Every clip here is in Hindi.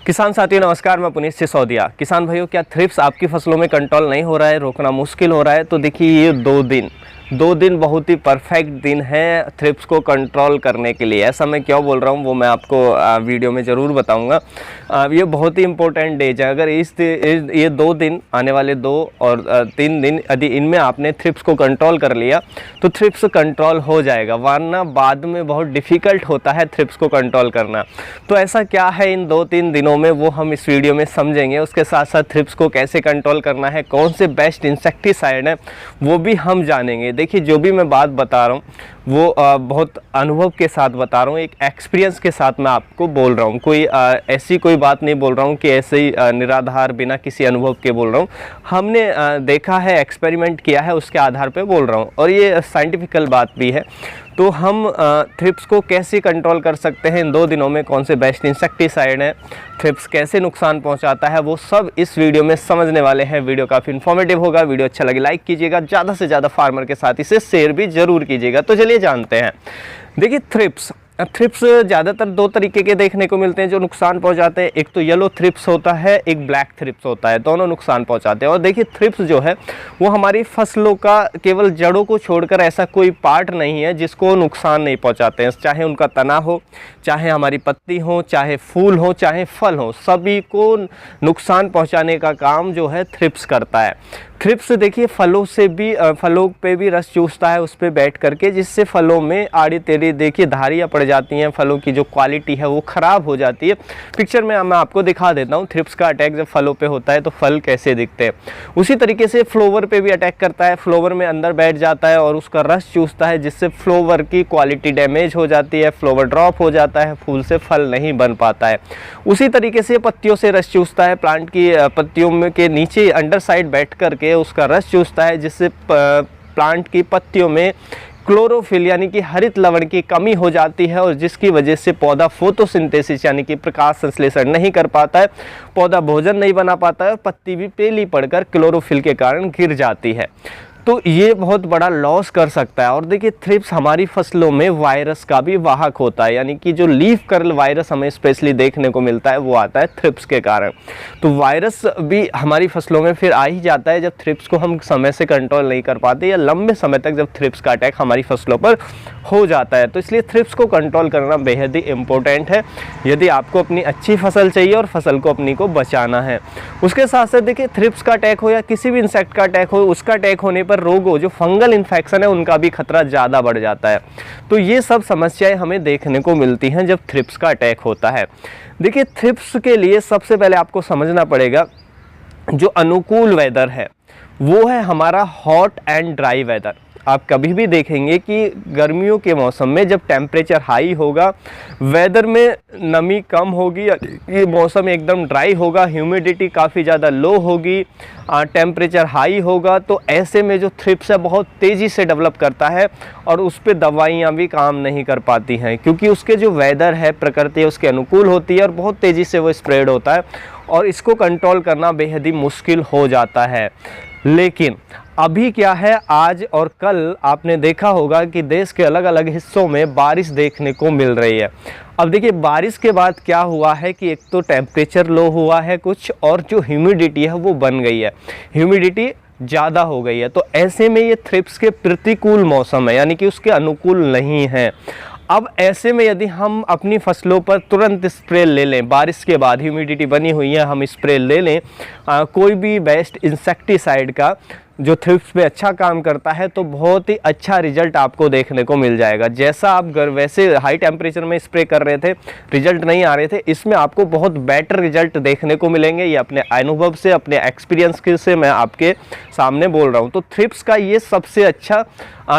किसान साथियों नमस्कार, मैं पुनीत सिसोदिया। किसान भाइयों, क्या थ्रिप्स आपकी फसलों में कंट्रोल नहीं हो रहा है, रोकना मुश्किल हो रहा है? तो देखिए, ये दो दिन बहुत ही परफेक्ट दिन है थ्रिप्स को कंट्रोल करने के लिए। ऐसा मैं क्यों बोल रहा हूँ वो मैं आपको वीडियो में ज़रूर बताऊँगा। ये बहुत ही इंपॉर्टेंट डेज है। अगर ये 2 दिन, आने वाले 2 और 3 दिन, यदि इनमें आपने थ्रिप्स को कंट्रोल कर लिया तो थ्रिप्स कंट्रोल हो जाएगा, वरना बाद में बहुत डिफ़िकल्ट होता है थ्रिप्स को कंट्रोल करना। तो ऐसा क्या है इन 2-3 दिनों में, वो हम इस वीडियो में समझेंगे। उसके साथ साथ थ्रिप्स को कैसे कंट्रोल करना है, कौन से बेस्ट इंसेक्टिसाइड है वो भी हम जानेंगे। देखिए, जो भी मैं बात बता रहा हूँ वो बहुत अनुभव के साथ बता रहा हूँ, एक एक्सपीरियंस के साथ मैं आपको बोल रहा हूँ। कोई ऐसी कोई बात नहीं बोल रहा हूँ कि ऐसे ही निराधार बिना किसी अनुभव के बोल रहा हूँ। हमने देखा है, एक्सपेरिमेंट किया है, उसके आधार पे बोल रहा हूँ, और ये साइंटिफिकल बात भी है। तो हम थ्रिप्स को कैसे कंट्रोल कर सकते हैं इन 2 दिनों में, कौन से बेस्ट इंसेक्टिसाइड है, थ्रिप्स कैसे नुकसान पहुंचाता है, वो सब इस वीडियो में समझने वाले हैं। वीडियो काफ़ी इन्फॉर्मेटिव होगा। वीडियो अच्छा लगे लाइक कीजिएगा, ज़्यादा से ज़्यादा फार्मर के साथ इसे शेयर भी ज़रूर कीजिएगा। तो चलिए जानते हैं। देखिए, थ्रिप्स ज़्यादातर 2 तरीके के देखने को मिलते हैं जो नुकसान पहुंचाते हैं। एक तो येलो थ्रिप्स होता है, एक ब्लैक थ्रिप्स होता है, दोनों नुकसान पहुंचाते हैं। और देखिए, थ्रिप्स जो है वो हमारी फसलों का केवल जड़ों को छोड़कर ऐसा कोई पार्ट नहीं है जिसको नुकसान नहीं पहुंचाते हैं। चाहे उनका तना हो, चाहे हमारी पत्ती हो, चाहे फूल हो, चाहे फल हो, सभी को नुकसान पहुँचाने का काम जो है थ्रिप्स करता है। थ्रिप्स देखिए फलों पे भी रस चूसता है, उस पर बैठ करके, जिससे फलों में आड़ी टेढ़ी देखिए धारियाँ पड़ जाती हैं, फलों की जो क्वालिटी है वो ख़राब हो जाती है। पिक्चर में मैं आपको दिखा देता हूँ थ्रिप्स का अटैक जब फलों पे होता है तो फल कैसे दिखते हैं। उसी तरीके से फ्लावर पे भी अटैक करता है, फ्लावर में अंदर बैठ जाता है और उसका रस चूसता है, जिससे फ्लावर की क्वालिटी डैमेज हो जाती है, फ्लावर ड्रॉप हो जाता है, फूल से फल नहीं बन पाता है। उसी तरीके से पत्तियों से रस चूसता है, प्लांट की पत्तियों में के नीचे अंडर साइड बैठ करके उसका रस चूसता है, जिससे प्लांट की पत्तियों में क्लोरोफिल यानी कि हरित लवण की कमी हो जाती है, और जिसकी वजह से पौधा फोटोसिंथेसिस यानी कि प्रकाश संश्लेषण नहीं कर पाता है, पौधा भोजन नहीं बना पाता है, और पत्ती भी पीली पड़कर क्लोरोफिल के कारण गिर जाती है। तो ये बहुत बड़ा लॉस कर सकता है। और देखिए, थ्रिप्स हमारी फसलों में वायरस का भी वाहक होता है, यानी कि जो लीफ कर्ल वायरस हमें स्पेशली देखने को मिलता है वो आता है थ्रिप्स के कारण। तो वायरस भी हमारी फसलों में फिर आ ही जाता है जब थ्रिप्स को हम समय से कंट्रोल नहीं कर पाते, या लंबे समय तक जब थ्रिप्स का अटैक हमारी फसलों पर हो जाता है। तो इसलिए थ्रिप्स को कंट्रोल करना बेहद ही इम्पोर्टेंट है यदि आपको अपनी अच्छी फसल चाहिए और फसल को अपनी को बचाना है। उसके साथ साथ देखिए, थ्रिप्स का अटैक हो या किसी भी इंसेक्ट का अटैक हो, उसका अटैक होने पर रोग हो, जो फंगल इन्फेक्शन है उनका भी खतरा ज़्यादा बढ़ जाता है। तो ये सब समस्याएं हमें देखने को मिलती हैं जब थ्रिप्स का अटैक होता है। देखिए, थ्रिप्स के लिए सबसे पहले आपको समझना पड़ेगा जो अनुकूल वेदर है वो है हमारा हॉट एंड ड्राई वेदर। आप कभी भी देखेंगे कि गर्मियों के मौसम में जब टेम्परेचर हाई होगा, वेदर में नमी कम होगी, ये मौसम एकदम ड्राई होगा, ह्यूमिडिटी काफ़ी ज़्यादा लो होगी, टेम्परेचर हाई होगा, तो ऐसे में जो थ्रिप्स है बहुत तेज़ी से डेवलप करता है और उस पर दवाइयाँ भी काम नहीं कर पाती हैं, क्योंकि उसके जो वेदर है, प्रकृति है, उसके अनुकूल होती है और बहुत तेज़ी से वो स्प्रेड होता है, और इसको कंट्रोल करना बेहद ही मुश्किल हो जाता है। लेकिन अभी क्या है, आज और कल आपने देखा होगा कि देश के अलग अलग हिस्सों में बारिश देखने को मिल रही है। अब देखिए, बारिश के बाद क्या हुआ है कि एक तो टेम्परेचर लो हुआ है कुछ, और जो ह्यूमिडिटी है वो बन गई है, ह्यूमिडिटी ज़्यादा हो गई है। तो ऐसे में ये थ्रिप्स के प्रतिकूल मौसम है, यानी कि उसके अनुकूल नहीं है। अब ऐसे में यदि हम अपनी फसलों पर तुरंत स्प्रे ले लें, बारिश के बाद ह्यूमिडिटी बनी हुई है, हम स्प्रे ले लें कोई भी बेस्ट इंसेक्टिसाइड का जो थ्रिप्स पे अच्छा काम करता है, तो बहुत ही अच्छा रिजल्ट आपको देखने को मिल जाएगा। जैसा आप वैसे हाई टेम्परेचर में स्प्रे कर रहे थे, रिजल्ट नहीं आ रहे थे, इसमें आपको बहुत बेटर रिजल्ट देखने को मिलेंगे। ये अपने अनुभव से, अपने एक्सपीरियंस से मैं आपके सामने बोल रहा हूँ। तो थ्रिप्स का ये सबसे अच्छा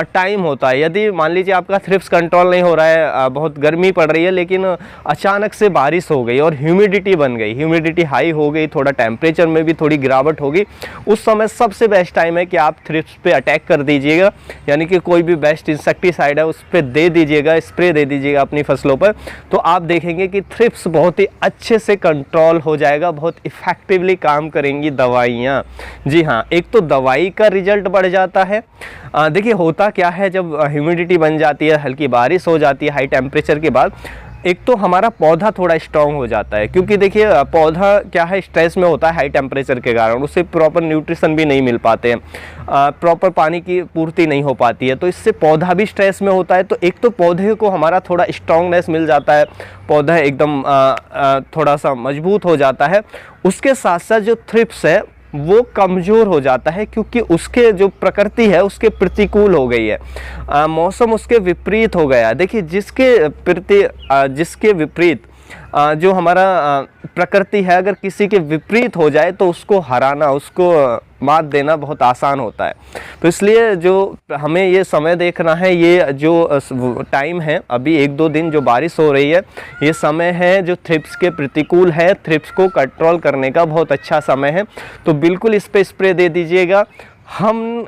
टाइम होता है। यदि मान लीजिए आपका थ्रिप्स कंट्रोल नहीं हो रहा है, बहुत गर्मी पड़ रही है, लेकिन अचानक से बारिश हो गई और ह्यूमिडिटी बन गई, ह्यूमिडिटी हाई हो गई, थोड़ा टेम्परेचर में भी थोड़ी गिरावट होगी, उस समय सबसे बेस्ट टाइम है कि आप थ्रिप्स पे अटैक कर दीजिएगा, यानी कि कोई भी बेस्ट इंसेक्टिसाइड है उस पर दे दीजिएगा, स्प्रे दे दीजिएगा अपनी फसलों पर। तो आप देखेंगे कि थ्रिप्स बहुत ही अच्छे से कंट्रोल हो जाएगा, बहुत इफेक्टिवली काम करेंगी दवाइयाँ। जी हाँ, एक तो दवाई का रिजल्ट बढ़ जाता है। देखिए, होता क्या है, जब ह्यूमिडिटी बन जाती है, हल्की बारिश हो जाती है हाई टेम्परेचर के बाद, एक तो हमारा पौधा थोड़ा स्ट्रांग हो जाता है, क्योंकि देखिए पौधा क्या है, स्ट्रेस में होता है हाई टेम्परेचर के कारण, उससे प्रॉपर न्यूट्रिशन भी नहीं मिल पाते हैं, प्रॉपर पानी की पूर्ति नहीं हो पाती है, तो इससे पौधा भी स्ट्रेस में होता है। तो एक तो पौधे को हमारा थोड़ा स्ट्रांगनेस मिल जाता है, पौधा एकदम थोड़ा सा मजबूत हो जाता है। उसके साथ साथ जो थ्रिप्स है वो कमज़ोर हो जाता है, क्योंकि उसके जो प्रकृति है उसके प्रतिकूल हो गई है, मौसम उसके विपरीत हो गया। देखिए जिसके विपरीत जो हमारा प्रकृति है, अगर किसी के विपरीत हो जाए तो उसको हराना, उसको मात देना बहुत आसान होता है। तो इसलिए जो हमें ये समय देखना है, ये जो टाइम है अभी 1-2 दिन जो बारिश हो रही है, ये समय है जो थ्रिप्स के प्रतिकूल है, थ्रिप्स को कंट्रोल करने का बहुत अच्छा समय है। तो बिल्कुल इस पे स्प्रे दे दीजिएगा। हम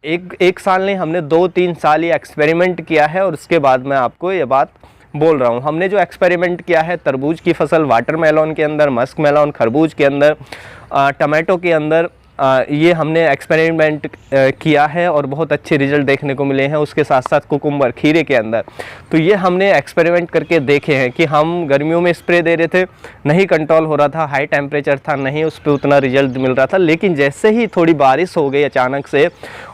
एक साल नहीं, हमने 2-3 साल ये एक्सपेरिमेंट किया है, और उसके बाद मैं आपको ये बात बोल रहा हूँ। हमने जो एक्सपेरिमेंट किया है तरबूज की फसल, वाटरमेलन के अंदर, मस्क मेलन, खरबूज के अंदर, टमाटो के अंदर, ये हमने एक्सपेरिमेंट किया है और बहुत अच्छे रिजल्ट देखने को मिले हैं। उसके साथ साथ कुकुम्बर, खीरे के अंदर, तो ये हमने एक्सपेरिमेंट करके देखे हैं कि हम गर्मियों में स्प्रे दे रहे थे, नहीं कंट्रोल हो रहा था, हाई टेम्परेचर था, नहीं उस पर उतना रिजल्ट मिल रहा था। लेकिन जैसे ही थोड़ी बारिश हो गई अचानक से,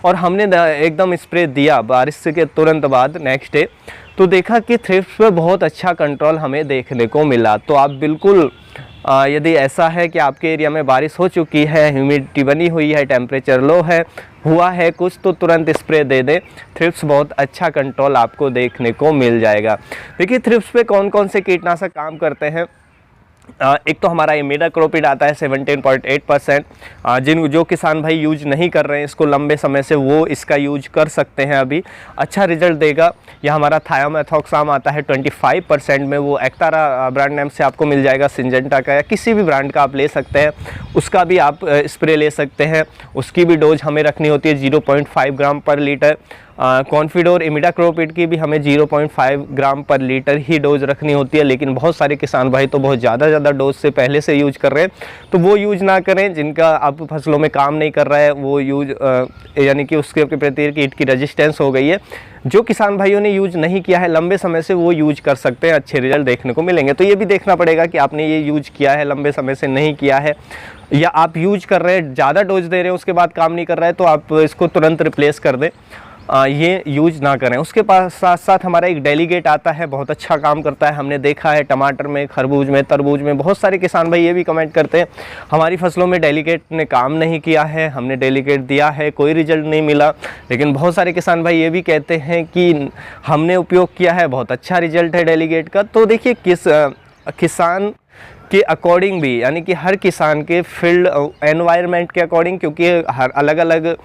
और हमने एकदम स्प्रे दिया बारिश के तुरंत बाद नेक्स्ट डे, तो देखा कि थ्रिप्स पे बहुत अच्छा कंट्रोल हमें देखने को मिला। तो आप बिल्कुल यदि ऐसा है कि आपके एरिया में बारिश हो चुकी है, ह्यूमिडिटी बनी हुई है, टेम्परेचर लो है, हुआ है कुछ, तो तुरंत स्प्रे दे दें। थ्रिप्स बहुत अच्छा कंट्रोल आपको देखने को मिल जाएगा। देखिए थ्रिप्स पे कौन कौन से कीटनाशक काम करते हैं। एक तो हमारा इमिडाक्लोपिड आता है 17.8%, जो किसान भाई यूज नहीं कर रहे हैं इसको लंबे समय से, वो इसका यूज कर सकते हैं, अभी अच्छा रिजल्ट देगा। यह हमारा थायोमेथोक्साम आता है 25% में, वो एक्टारा ब्रांड नेम से आपको मिल जाएगा, सिंजेंटा का या किसी भी ब्रांड का आप ले सकते हैं, उसका भी आप स्प्रे ले सकते हैं। उसकी भी डोज हमें रखनी होती है 0.5 ग्राम पर लीटर। कॉन्फिडोर इमिडाक्लोपिड की भी हमें 0.5 ग्राम पर लीटर ही डोज रखनी होती है, लेकिन बहुत सारे किसान भाई तो बहुत ज़्यादा डोज से पहले से यूज कर रहे हैं, तो वो यूज ना करें। जिनका अब फसलों में काम नहीं कर रहा है वो यूज यानी कि उसके प्रति कीट की रेजिस्टेंस हो गई है, जो किसान भाइयों ने यूज नहीं किया है लंबे समय से, वो यूज कर सकते हैं, अच्छे रिजल्ट देखने को मिलेंगे। तो ये भी देखना पड़ेगा कि आपने ये यूज किया है, लंबे समय से नहीं किया है, या आप यूज कर रहे हैं, ज़्यादा डोज दे रहे हैं, उसके बाद काम नहीं कर रहा है, तो आप इसको तुरंत रिप्लेस कर दें, ये यूज ना करें। उसके पास साथ साथ हमारा एक डेलीगेट आता है, बहुत अच्छा काम करता है, हमने देखा है टमाटर में, खरबूज में, तरबूज में। बहुत सारे किसान भाई ये भी कमेंट करते हैं हमारी फसलों में डेलीगेट ने काम नहीं किया है, हमने डेलीगेट दिया है, कोई रिजल्ट नहीं मिला। लेकिन बहुत सारे किसान भाई ये भी कहते हैं कि हमने उपयोग किया है, बहुत अच्छा रिजल्ट है डेलीगेट का। तो देखिए किसान के अकॉर्डिंग भी, यानी कि हर किसान के फील्ड एनवायरनमेंट के अकॉर्डिंग, क्योंकि हर अलग अलग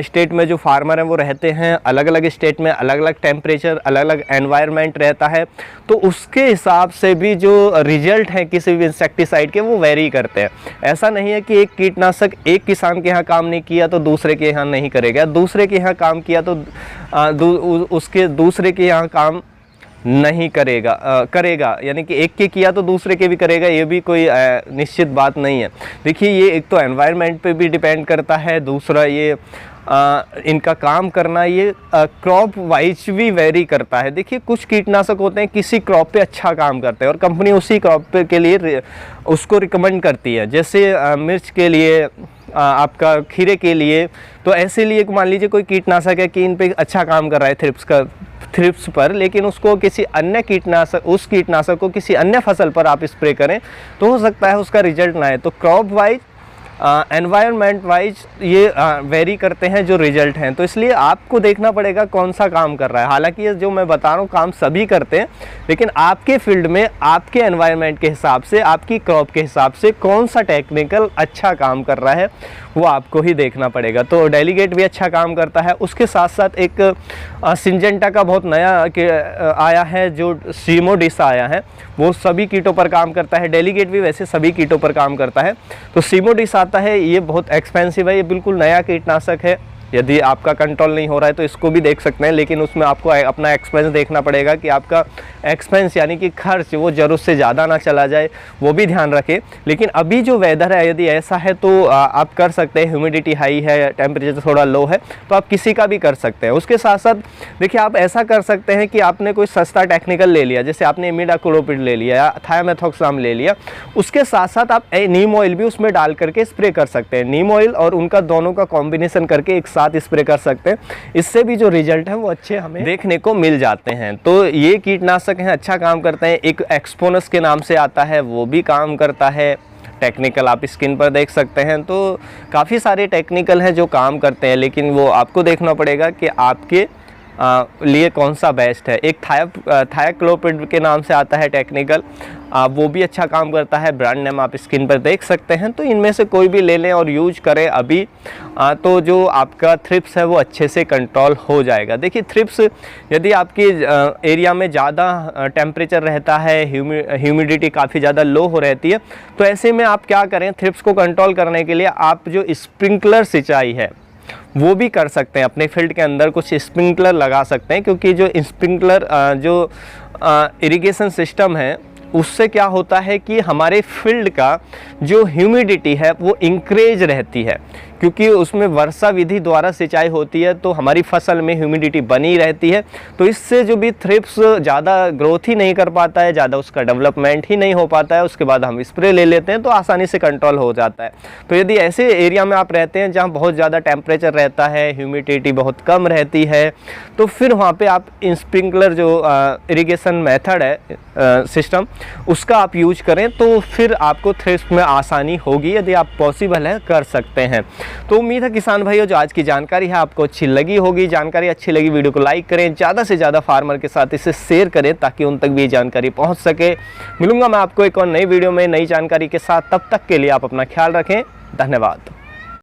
स्टेट में जो फार्मर हैं वो रहते हैं, अलग अलग स्टेट में अलग अलग टेम्परेचर, अलग अलग एनवायरनमेंट रहता है, तो उसके हिसाब से भी जो रिजल्ट हैं किसी भी इंसेक्टिसाइड के वो वेरी करते हैं। ऐसा नहीं है कि एक कीटनाशक एक किसान के यहाँ काम नहीं किया तो दूसरे के यहाँ नहीं करेगा, दूसरे के यहाँ काम किया तो उसके दूसरे के यहाँ काम नहीं करेगा, यानी कि एक के किया तो दूसरे के भी करेगा, ये भी कोई निश्चित बात नहीं है। देखिए ये एक तो एनवायरनमेंट पे भी डिपेंड करता है, दूसरा ये इनका काम करना ये क्रॉप वाइज भी वेरी करता है। देखिए कुछ कीटनाशक होते हैं किसी क्रॉप पे अच्छा काम करते हैं और कंपनी उसी क्रॉप पे के लिए उसको रिकमेंड करती है, जैसे मिर्च के लिए, आपका खीरे के लिए। तो ऐसे लिए मान लीजिए कोई कीटनाशक है कि इन पे अच्छा काम कर रहा है थ्रिप्स पर, लेकिन उसको किसी अन्य कीटनाशक को किसी अन्य फसल पर आप स्प्रे करें तो हो सकता है उसका रिजल्ट ना आए। तो क्रॉप वाइज, एनवायरनमेंट वाइज ये वेरी करते हैं जो रिजल्ट हैं, तो इसलिए आपको देखना पड़ेगा कौन सा काम कर रहा है। हालांकि ये जो मैं बता रहा हूँ काम सभी करते हैं, लेकिन आपके फील्ड में, आपके एनवायरनमेंट के हिसाब से, आपकी क्रॉप के हिसाब से कौन सा टेक्निकल अच्छा काम कर रहा है वो आपको ही देखना पड़ेगा। तो डेलीगेट भी अच्छा काम करता है। उसके साथ साथ एक सिंजेंटा का बहुत नया आया है जो सीमोडिस आया है, वो सभी कीटों पर काम करता है। डेलीगेट भी वैसे सभी कीटों पर काम करता है। तो सीमोडिस आता है, ये बहुत एक्सपेंसिव है, ये बिल्कुल नया कीटनाशक है, यदि आपका कंट्रोल नहीं हो रहा है तो इसको भी देख सकते हैं, लेकिन उसमें आपको अपना एक्सपेंस देखना पड़ेगा कि आपका एक्सपेंस यानी कि खर्च वो ज़रूरत से ज़्यादा ना चला जाए, वो भी ध्यान रखें। लेकिन अभी जो वेदर है यदि ऐसा है तो आप कर सकते हैं, ह्यूमिडिटी हाई है, टेम्परेचर थोड़ा लो है, तो आप किसी का भी कर सकते हैं। उसके साथ साथ देखिए आप ऐसा कर सकते हैं कि आपने कोई सस्ता टेक्निकल ले लिया, जैसे आपने इमिडाक्लोपिड ले लिया या थायोमेथोक्साम ले लिया, उसके साथ साथ आप नीम ऑयल भी उसमें डाल करके स्प्रे कर सकते हैं। नीम ऑयल और उनका दोनों का कॉम्बिनेशन करके एक साथ स्प्रे कर सकते हैं, इससे भी जो रिजल्ट है वो अच्छे हमें देखने को मिल जाते हैं। तो ये कीटनाशक हैं, अच्छा काम करते हैं। एक एक्सपोनस के नाम से आता है, वो भी काम करता है। टेक्निकल आप स्क्रीन पर देख सकते हैं, तो काफ़ी सारे टेक्निकल हैं जो काम करते हैं, लेकिन वो आपको देखना पड़ेगा कि आपके लिए कौन सा बेस्ट है। एक थायोक्लोपिड के नाम से आता है टेक्निकल, वो भी अच्छा काम करता है, ब्रांड नेम आप स्क्रीन पर देख सकते हैं। तो इनमें से कोई भी ले लें और यूज करें अभी, तो जो आपका थ्रिप्स है वो अच्छे से कंट्रोल हो जाएगा। देखिए थ्रिप्स यदि आपकी एरिया में ज़्यादा टेम्परेचर रहता है, ह्यूमिडिटी काफ़ी ज़्यादा लो हो रहती है, तो ऐसे में आप क्या करें, थ्रिप्स को कंट्रोल करने के लिए आप जो स्प्रिंकलर सिंचाई है वो भी कर सकते हैं। अपने फील्ड के अंदर कुछ स्प्रिंकलर लगा सकते हैं, क्योंकि जो स्प्रिंकलर जो इरिगेशन सिस्टम है उससे क्या होता है कि हमारे फील्ड का जो ह्यूमिडिटी है वो इंक्रीज रहती है, क्योंकि उसमें वर्षा विधि द्वारा सिंचाई होती है, तो हमारी फसल में ह्यूमिडिटी बनी रहती है। तो इससे जो भी थ्रिप्स ज़्यादा ग्रोथ ही नहीं कर पाता है, ज़्यादा उसका डेवलपमेंट ही नहीं हो पाता है, उसके बाद हम स्प्रे ले लेते हैं तो आसानी से कंट्रोल हो जाता है। तो यदि ऐसे एरिया में आप रहते हैं जहाँ बहुत ज़्यादा टेम्परेचर रहता है, ह्यूमिडिटी बहुत कम रहती है, तो फिर वहाँ पर आप स्प्रिंकलर जो इरीगेशन मेथड है सिस्टम, उसका आप यूज करें, तो फिर आपको थ्रिप्स में आसानी होगी। यदि आप पॉसिबल है कर सकते हैं। तो उम्मीद है किसान भाइयों जो आज की जानकारी है आपको अच्छी लगी होगी। जानकारी अच्छी लगी वीडियो को लाइक करें, ज़्यादा से ज़्यादा फार्मर के साथ इसे शेयर करें ताकि उन तक भी ये जानकारी पहुंच सके। मिलूंगा मैं आपको एक और नई वीडियो में नई जानकारी के साथ, तब तक के लिए आप अपना ख्याल रखें। धन्यवाद।